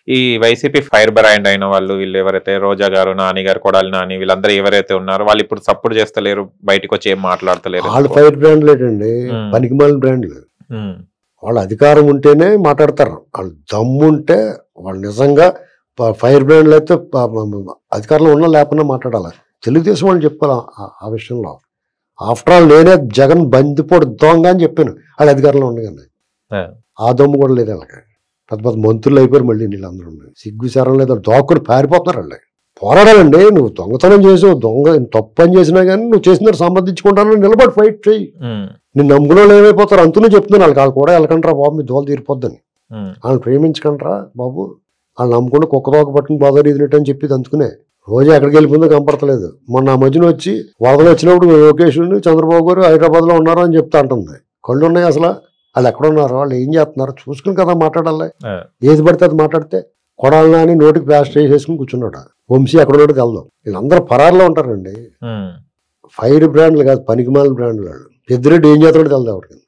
ఈ YCP fire brand అయిన వాళ్ళు వీళ్ళు ఎవరైతే రోజా గారు, నాని గారు, కొడాలి నాని వీళ్ళందరూ ఎవరైతే ఉన్నారో వాళ్ళు ఇప్పుడు సపోర్ట్ చేస్తలేరు, బయటకు వచ్చి ఏం మాట్లాడతలేరు. వాళ్ళు ఫైర్ బ్రాండ్ లేదండి, పనికిమాలిన బ్రాండ్లు. వాళ్ళ అధికారం ఉంటేనే మాట్లాడతారు. వాళ్ళు దమ్ముంటే వాళ్ళు నిజంగా ఫైర్ బ్రాండ్లు అయితే అధికారంలో ఉన్నా లేకుండా మాట్లాడాలి. తెలుగుదేశం వాళ్ళు చెప్పాలి ఆ విషయంలో. ఆఫ్టర్ ఆల్ నేనే జగన్ బందిపోడు దొంగ అని చెప్పాను వాళ్ళు అధికారంలో ఉండగానే. ఆ దమ్ము కూడా లేదు వాళ్ళకి. పెద్ద పెద్ద మంత్రులు అయిపోయారు మళ్ళీ వీళ్ళందరూ. సిగ్గు శరం లేదా దోక్కుని పారిపోతున్నారు వాళ్ళు. పోరాడాలండి. నువ్వు దొంగతనం చేసావు, దొంగ తప్పు పని చేసినా కానీ నువ్వు చేసిన సంబంధించుకుంటాను, నిలబడి ఫైట్ చేయి. నేను నమ్ముకునే వాళ్ళు ఏమైపోతారు అంతనే చెప్తున్నాను వాళ్ళకి. వాళ్ళు కూడా వెళ్ళకంటారా బాబు, మీ దోలు తీరిపోద్దని. వాళ్ళని ప్రేమించకంటారా బాబు, వాళ్ళు నమ్ముకుంటే కుక్క తోక పట్టుకుని బాధ ఇదినట్టు అని చెప్పి అందుకునే. రోజు ఎక్కడికి వెళ్ళిపోయిందో కనపడతలేదు. మొన్న ఆ మధ్యన వచ్చి వరదలు వచ్చినప్పుడు లోకేష్ చంద్రబాబు గారు హైదరాబాద్లో ఉన్నారు అని చెప్తా అంటుంది. కళ్ళు ఉన్నాయి అసలు. వాళ్ళు ఎక్కడ ఉన్నారు, వాళ్ళు ఏం చేస్తున్నారు చూసుకుని కదా మాట్లాడాలి. ఏది పడితే అది మాట్లాడితే కొడాలని అని నోటికి ప్లాస్టర్ వేసేసుకుని కూర్చున్నాడు. వంశీ ఎక్కడ ఉన్నట్టు వెళ్దాం. వీళ్ళందరూ పరారులో ఉంటారండి. ఫైర్ బ్రాండ్లు కాదు, పనికిమాల బ్రాండ్లు వాళ్ళు. పెద్దరెడ్డి ఏం చేస్తాడో వెళ్దాం. ఎవరికి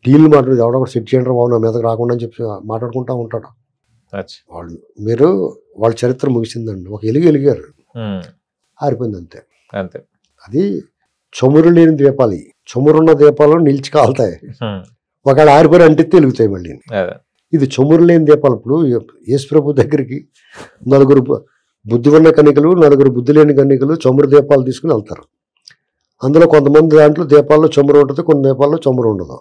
డీల్ మాట్లాడేది ఎవడొకటి సెట్ చేయండి బాబు నా మీదకి రాకుండా అని చెప్పి మాట్లాడుకుంటా ఉంటాడు. వాళ్ళు మీరు వాళ్ళ చరిత్ర ముగిసిందండి. ఒక ఎలిగారు, ఆరిపోయింది అంతే. అంతే. అది చమురు లేని దీపాలు. చమురున్న దీపాలు నిలిచి కాలుతాయి, ఒకవేళ ఆరిపోయి అంటిస్తే వెలుగుతాయి మళ్ళీ. ఇది చమురు లేని దీపాలు. ఇప్పుడు యేసు ప్రభు దగ్గరికి నలుగురు బుద్ధి ఉన్న కన్నికలు, నలుగురు బుద్ధి లేని కన్నికలు చమురు దీపాలు తీసుకుని వెళ్తారు. అందులో కొంతమంది దాంట్లో దీపాల్లో చమురు ఉంటుంది, కొన్ని దీపాల్లో చమురు ఉండదు.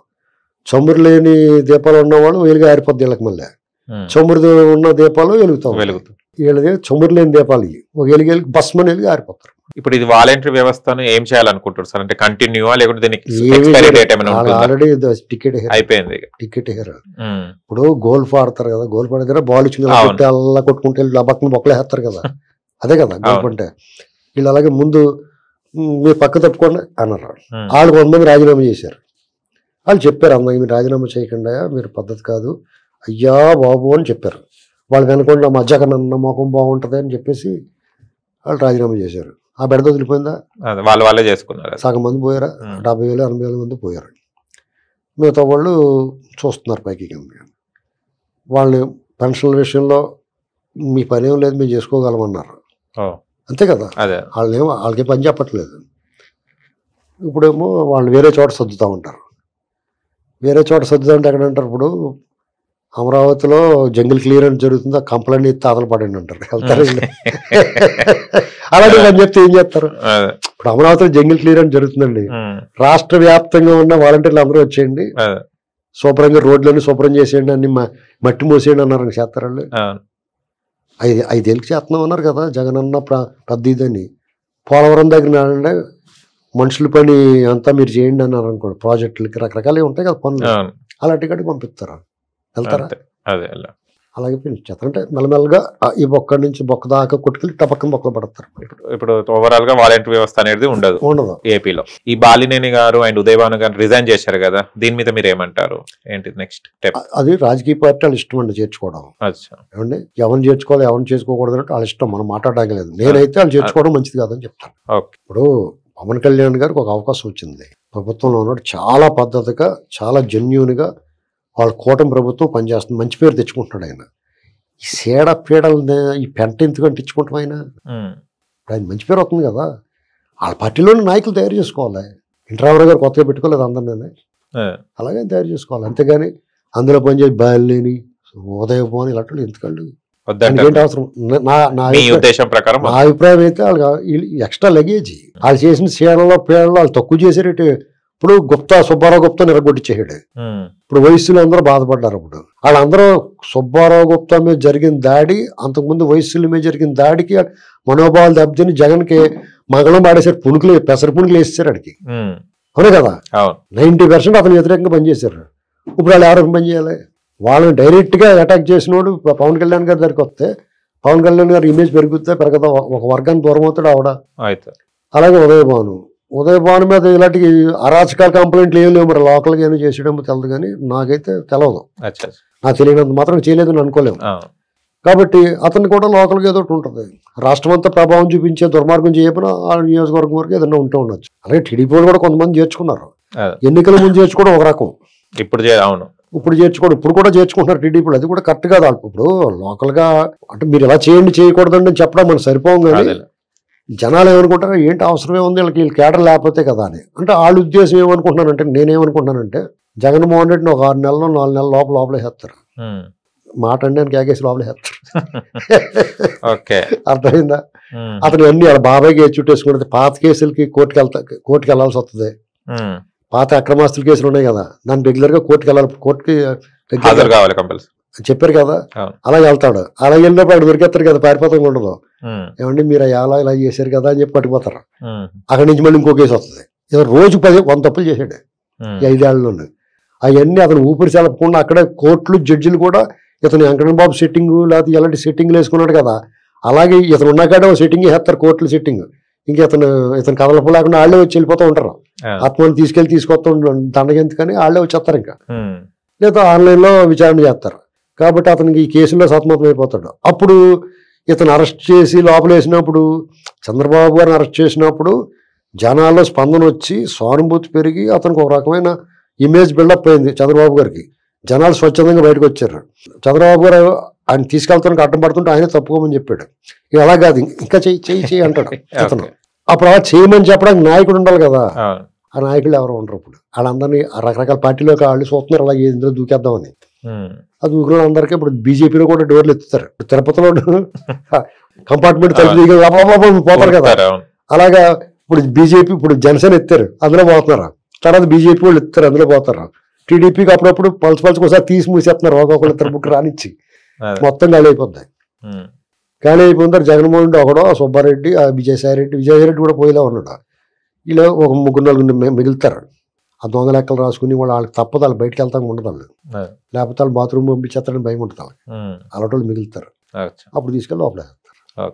చమురు లేని దీపాలు ఉన్నవాళ్ళు వెలుగు ఆరిపోద్ది వీళ్ళకి. మళ్ళీ చమురు ఉన్న దీపాలు వెలుగుతాం. వీళ్ళది చమురు లేని దీపాలు ఒక వెలిగి భస్మని వెలిగి ఆరిపోతారు. ఇప్పుడు ఇది వాలంటరీ వ్యవస్థను ఏం చేయాలనుకుంటారు సార్? అంటే కంటిన్యూ లేకుంటే ఆల్రెడీ టికెట్ అయిపోయింది. Ticket hair. ఇప్పుడు గోల్ఫ్ ఆడతారు కదా, గోల్ఫ్ ఆడే దగ్గర బాల్ ఇచ్చింది అలా కొట్టుకుంటే బొక్కలు బొక్కలు వేస్తారు కదా, అదే కదా గోల్ఫ్ అంటే. వీళ్ళు అలాగే ముందు మీరు పక్క తప్పుకోండి అన్నారు. వాళ్ళు కొంతమంది రాజీనామా చేశారు. వాళ్ళు చెప్పారు అందరికి మీరు రాజీనామా చేయకుండా, మీరు పద్ధతి కాదు అయ్యా బాబు అని చెప్పారు. వాళ్ళు కనుకోండి మా జగనన్న మొఖం బాగుంటుంది అని చెప్పేసి వాళ్ళు రాజీనామా చేశారు. ఆ బెడద వదిలిపోయిందా? వాళ్ళే చేసుకున్నారు. సగం మంది పోయారా, 70,000 80,000 మంది పోయారు. మిగతా వాళ్ళు చూస్తున్నారు పైకి కింద. వాళ్ళని పెన్షన్ల విషయంలో మీ పని ఏం లేదు మేము చేసుకోగలమన్నారు. అంతే కదా, వాళ్ళకి పని చెప్పట్లేదు. ఇప్పుడేమో వాళ్ళు వేరే చోట సర్దుతూ ఉంటారు. వేరే చోట సర్దుతా అంటే ఎక్కడంటారు? ఇప్పుడు అమరావతిలో జంగిల్ క్లియరెన్స్ జరుగుతుంది, ఆ కంప్లైంట్ ఎత్తి ఆదలు పడండి అంటారు. వెళ్తారు అలాంటి పని చెప్తే ఏం చేస్తారు? ఇప్పుడు అమరావతిలో జంగిల్ క్లియరెన్స్ జరుగుతుందండి, రాష్ట్ర వ్యాప్తంగా ఉన్న వాలంటీర్లు అందరూ వచ్చేయండి, శుభ్రంగా రోడ్లన్నీ శుభ్రం చేసేయండి, అన్ని మట్టి మూసేయండి అన్నారు. చేస్తారండి. 5 ఏళ్ళకి చేస్తున్నాం అన్నారు కదా జగనన్న పెద్ద ఇదని. పోలవరం దగ్గర మనుషుల పని అంతా మీరు చేయండి అన్నారు అనుకోండి. ప్రాజెక్టులకి రకరకాలు ఉంటాయి కదా పనులు, అలాంటి కాడికి పంపిస్తారా? వెళ్తారా? అలాగే పెంచేస్తారు. అంటే మెల్లమెల్లగా ఈ బొక్క నుంచి బొక్క దాకా కొట్టుకెళ్ళి టపక్కన బొక్కలు పడతారు. ఇప్పుడు ఓవరాల్ గా వాలంటరీ వ్యవస్థ అనేది ఉండదు ఏపీలో. ఈ బాలినేని గారు అండ్ ఉదయభాను గారు రిజైన్ చేశారు కదా, దీని మీద మీరు ఏమంటారు? ఏంటి నెక్స్ట్ స్టెప్? అది రాజకీయ పార్టీ వాళ్ళు ఇష్టం అండి చేర్చుకోవడం. ఏమండి ఎవరిని చేర్చుకోవాలి ఎవరిని చేసుకోకూడదు అంటే వాళ్ళ ఇష్టం, మనం మాట్లాడడానికి లేదు. నేనైతే వాళ్ళు చేర్చుకోవడం మంచిది కాదని చెప్తాను. ఇప్పుడు పవన్ కళ్యాణ్ గారికి ఒక అవకాశం వచ్చింది ప్రభుత్వంలో ఉన్నాడు, చాలా పద్ధతిగా చాలా జెన్యూన్గా వాళ్ళ కూటమి ప్రభుత్వం పనిచేస్తుంది, మంచి పేరు తెచ్చుకుంటున్నాడు ఆయన. ఈ సేడ పీడల్ని ఈ పెంట ఎందుకు అంటించుకుంటాం ఆయన? ఆయన మంచి పేరు అవుతుంది కదా. వాళ్ళ పార్టీలోని నాయకులు తయారు చేసుకోవాలి. ఇంటరావర్ గారు కొత్తగా పెట్టుకోలేదు అందరినీ, అలాగే తయారు చేసుకోవాలి. అంతేగాని అందులో పనిచేసి బాలేని ఉదయభాను ఇలాంటి ఎందుకండి ఏంటి అవసరం? నా అభిప్రాయం అయితే వాళ్ళు ఎక్స్ట్రా లగేజ్ వాళ్ళు చేసిన సేడలో పీడలో వాళ్ళు తక్కువ చేసేటట్టు. ఇప్పుడు సుబ్బారావు గుప్తా నిరగొట్టించేసాడు. ఇప్పుడు వయస్సులో అందరూ బాధపడ్డారు. ఇప్పుడు వాళ్ళందరూ సుబ్బారావు గుప్తా మీద జరిగిన దాడి, అంతకుముందు వయస్సుల మీద జరిగిన దాడికి మనోభావాలు దెబ్బతిని జగన్కి మంగళం పాడేసారు. పెసర పుణుకులు వేసేసారు అడికి. అవునే కదా, 90% అతను వ్యతిరేకంగా పనిచేశారు. ఇప్పుడు వాళ్ళు ఎవరికి పని చేయాలి? వాళ్ళని డైరెక్ట్గా అటాక్ చేసినోడు పవన్ కళ్యాణ్ గారి దగ్గరికి వస్తే పవన్ కళ్యాణ్ గారి ఇమేజ్ పెరగదా, ఒక వర్గాన్ని దూరం అవుతాడు ఆవిడ. అలాగే ఉదయభాను మీద ఇలాంటి అరాచకాల కంప్లైంట్లు ఏం లేవు. మరి లోకల్గా ఏమైనా చేసేయడమో తెలియదు, కానీ నాకైతే తెలియదు. నాకు తెలియనంత మాత్రం చేయలేదని అనుకోలేము. కాబట్టి అతను కూడా లోకల్గా ఏదో ఒకటి ఉంటుంది. రాష్ట్రం అంతా ప్రభావం చూపించే దుర్మార్గం చేయకపోయినా ఆ నియోజకవర్గం వరకు ఏదైనా ఉంటూ ఉండొచ్చు. అలాగే టీడీపీ కూడా కొంతమంది చేర్చుకున్నారు. ఎన్నికల ముందు చేర్చుకోవడం ఒక రకం. ఇప్పుడు అవును ఇప్పుడు చేర్చుకోవడం, ఇప్పుడు కూడా చేర్చుకుంటున్నారు టీడీపీలు. అది కూడా కరెక్ట్ కాదు. ఇప్పుడు లోకల్గా అంటే మీరు ఎలా చేయండి చేయకూడదండి అని చెప్పడం మనం సరిపోం. కానీ జనాలు ఏమనుకుంటారు, ఏంటి అవసరమే ఉంది వీళ్ళకి, వీళ్ళు కేడర్ లేకపోతే కదా అని. అంటే వాళ్ళ ఉద్దేశం ఏమనుకుంటున్నానంటే, నేనేమనుకుంటున్నానంటే జగన్మోహన్ రెడ్డిని ఒక 6 నెలలు 4 నెలల లోపలేస్తారు. మాట అంటే కేకేసి లోపలేస్తారు. అర్థమైందా? అతను అన్ని వాళ్ళ బాబాయ్కి చుట్టేసుకుంటే పాత కేసులకి కోర్టుకి వెళ్ళాల్సి వస్తుంది. పాత అక్రమాస్తుల కేసులు ఉన్నాయి కదా, దాన్ని రెగ్యులర్ గా కోర్టుకి వెళ్ళాలి, కోర్టుకి చెప్పారు కదా, అలా వెళ్తాడు. అలా వెళ్ళినప్పుడు అక్కడ దొరికేస్తారు కదా, పారిపోతాం ఉండదు. ఏమండి మీరు ఇలా చేశారు కదా అని చెప్పి పట్టుకుపోతారు. అక్కడి నుంచి మళ్ళీ ఇంకో కేసు వస్తుంది. రోజు 100 తప్పులు చేశాడు ఈ 5 ఏళ్లలో. అవన్నీ అతను ఊపిరి సెలపకుండా అక్కడే కోర్టులు జడ్జిలు కూడా ఇతను వెంకటరమణ బాబు సెట్టింగ్ లేకపోతే ఎలాంటి సెట్టింగ్లు వేసుకున్నాడు కదా, అలాగే ఇతను ఉన్నాకాడే ఒక సెట్టింగ్ వేస్తారు కోర్టులు సెట్టింగ్. ఇంకా ఇతను కదలపు లేకుండా వాళ్ళే వచ్చి వెళ్ళిపోతూ ఉంటారు. ఆత్మని తీసుకొస్తూ దండగెందుకని వాళ్ళే వచ్చేస్తారు. ఇంకా లేదా ఆన్లైన్లో విచారణ చేస్తారు. కాబట్టి అతనికి ఈ కేసుల్లో సతమతం అయిపోతాడు. అప్పుడు ఇతను అరెస్ట్ చేసి లోపలేసినప్పుడు, చంద్రబాబు గారిని అరెస్ట్ చేసినప్పుడు జనాల్లో స్పందన వచ్చి సానుభూతి పెరిగి అతనికి ఒక రకమైన ఇమేజ్ బిల్డప్ అయింది చంద్రబాబు గారికి. జనాలు స్వచ్ఛందంగా బయటకు వచ్చారు. చంద్రబాబు గారు ఆయన తీసుకెళ్తానికి అడ్డం పడుతుంటే ఆయనే తప్పుకోమని చెప్పాడు. ఇక అలా కాదు, ఇంకా చెయ్యి అంటాడు అతను. అప్పుడు అలా చేయమని చెప్పడానికి నాయకుడు ఉండాలి కదా. ఆ నాయకులు ఎవరు ఉండరు. ఇప్పుడు వాళ్ళందరినీ రకరకాల పార్టీలోకి వాళ్ళు చూస్తున్నారు అలా ఇందులో దూకేద్దామని. అది దూకున్న అందరికీ ఇప్పుడు బీజేపీలో కూడా డోర్లు ఎత్తుతారు. తిరుపతిలో కంపార్ట్మెంట్ తలుపు పోతారు కదా, అలాగా ఇప్పుడు బీజేపీ ఇప్పుడు జనసేన ఎత్తారు, అందులో పోతున్నారు. తర్వాత బీజేపీ వాళ్ళు ఎత్తారు, అందులో పోతారు. టీడీపీకి అప్పుడప్పుడు పలుచు ఒకసారి తీసి మూసేస్తున్నారు, ఒక్కొక్కరు ఇద్దరు ముగ్గురు రానిచ్చి. మొత్తం ఖాళీ అయిపోద్ది. ఖాళీ అయిపోతారు. జగన్మోహన్ రెడ్డి ఒకడో, సుబ్బారెడ్డి, విజయసాయిరెడ్డి కూడా పోయేలా ఉన్నాడు. ఇలా ఒక 3-4 మిగులుతారు. ఆ దొంగ లెక్కలు రాసుకుని వాళ్ళకి తప్పదు, వాళ్ళు బయటకు వెళ్తాం ఉండదు. వాళ్ళు లేకపోతే వాళ్ళు బాత్రూమ్ పంపించేస్తారని భయం ఉంటుంది. అలాంటి వాళ్ళు మిగులుతారు. అప్పుడు తీసుకెళ్ళి లోపలేస్తారు.